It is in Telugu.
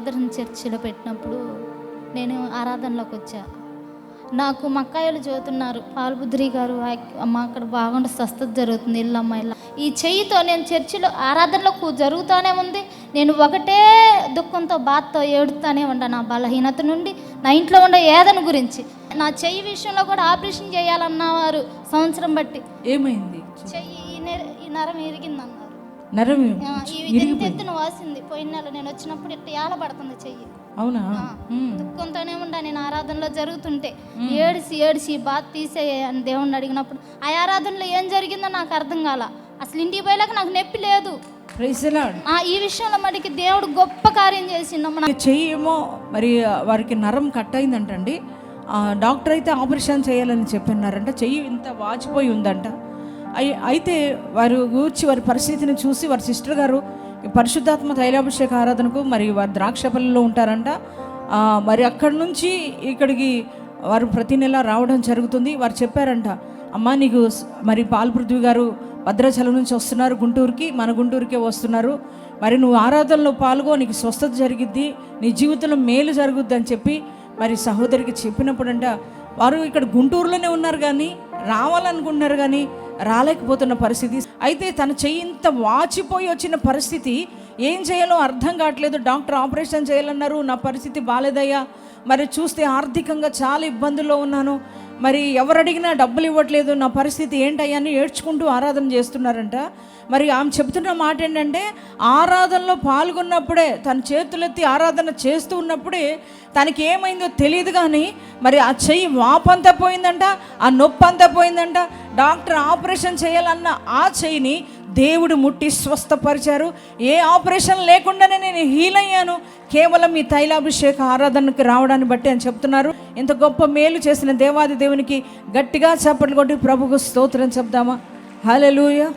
సహోదరుని చర్చిలో పెట్టినప్పుడు నేను ఆరాధనలోకి వచ్చా. నాకు మక్కాయలు చదువుతున్నారు, పాల్బుద్రి గారు, అమ్మ అక్కడ బాగుండి స్వస్థత జరుగుతుంది, ఇల్లమ్మ ఇలా. ఈ చెయ్యితో నేను చర్చిలో ఆరాధనలో జరుగుతూనే ఉంది. నేను ఒకటే దుఃఖంతో బాధతో ఏడుతూనే ఉంటా, నా బలహీనత నుండి, నా ఇంట్లో ఉండే ఏదైనా గురించి. నా చెయ్యి విషయంలో కూడా ఆపరేషన్ చేయాలన్నవారు సంవత్సరం బట్టి. ఏమైంది? చెయ్యి ఈ నరం ఇరిగిందన్నారు. నరం ఎత్తున వాసింది. పోయిన నెల నేను వచ్చినప్పుడు ఇట్లా ఏలబడుతుంది చెయ్యి. అవునా? దుఃఖంతోనే ఉండా నేను ఆరాధనలో జరుగుతుంటే ఏడిసి బాధ తీసేయ అని దేవుణ్ణి అడిగినప్పుడు ఆ ఆరాధనలో ఏం జరిగిందో నాకు అర్థం కాల. అసలు ఇంటికి పోయేలాక నాకు నొప్పి లేదు. ఈ విషయంలో మటుకి దేవుడు గొప్ప కార్యం చేసిండు. చెయ్యి ఏమో మరి వారికి నరం కట్ అయిందంటండి. డాక్టర్ అయితే ఆపరేషన్ చేయాలని చెప్పన్నారంట. చెయ్యి ఇంత వాచిపోయి ఉందంట. అయితే వారు కూర్చి వారి పరిస్థితిని చూసి వారి సిస్టర్ గారు పరిశుద్ధాత్మ తైలాభిషేక ఆరాధనకు మరి వారు ద్రాక్షపల్లిలో ఉంటారంట. మరి అక్కడి నుంచి ఇక్కడికి వారు ప్రతి నెల రావడం జరుగుతుంది. వారు చెప్పారంట, అమ్మ నీకు మరి పాల్పృథ్వీ గారు భద్రాచలం నుంచి వస్తున్నారు గుంటూరుకి, మన గుంటూరుకే వస్తున్నారు, మరి నువ్వు ఆరాధనలో పాల్గో, నీకు స్వస్థత జరిగిద్ది, నీ జీవితంలో మేలు జరుగుద్ది అని చెప్పి మరి సహోదరికి చెప్పినప్పుడంట వారు ఇక్కడ గుంటూరులోనే ఉన్నారు కానీ రావాలనుకుంటున్నారు కానీ రాలేకపోతున్న పరిస్థితి. అయితే తన చెయ్యి ఇంత వాచిపోయి వచ్చిన పరిస్థితి, ఏం చేయాలో అర్థం కావట్లేదు. డాక్టర్ ఆపరేషన్ చేయాలన్నారు, నా పరిస్థితి బాలేదయ్యా, మరి చూస్తే ఆర్థికంగా చాలా ఇబ్బందుల్లో ఉన్నాను, మరి ఎవరు అడిగినా డబ్బులు ఇవ్వట్లేదు, నా పరిస్థితి ఏంటయ్యా అని ఏడ్చుకుంటూ ఆరాధన చేస్తున్నారంట. మరి ఆమె చెబుతున్న మాట ఏంటంటే, ఆరాధనలో పాల్గొన్నప్పుడే, తన చేతులెత్తి ఆరాధన చేస్తూ ఉన్నప్పుడే తనకి ఏమైందో తెలియదు కానీ మరి ఆ చెయ్యి వాపంతా పోయిందంట, ఆ నొప్పి అంతా పోయిందంట. డాక్టర్ ఆపరేషన్ చేయాలన్న ఆ చెయ్యిని దేవుడు ముట్టి స్వస్థపరిచారు. ఏ ఆపరేషన్ లేకుండానే నేను హీల్ అయ్యాను, కేవలం ఈ తైలాభిషేక ఆరాధనకి రావడాన్ని బట్టి అని చెప్తున్నారు. ఇంత గొప్ప మేలు చేసిన దేవాది దేవునికి గట్టిగా చప్పట్లు కొట్టి ప్రభువుకు స్తోత్రం చెప్దామా? హల్లెలూయా.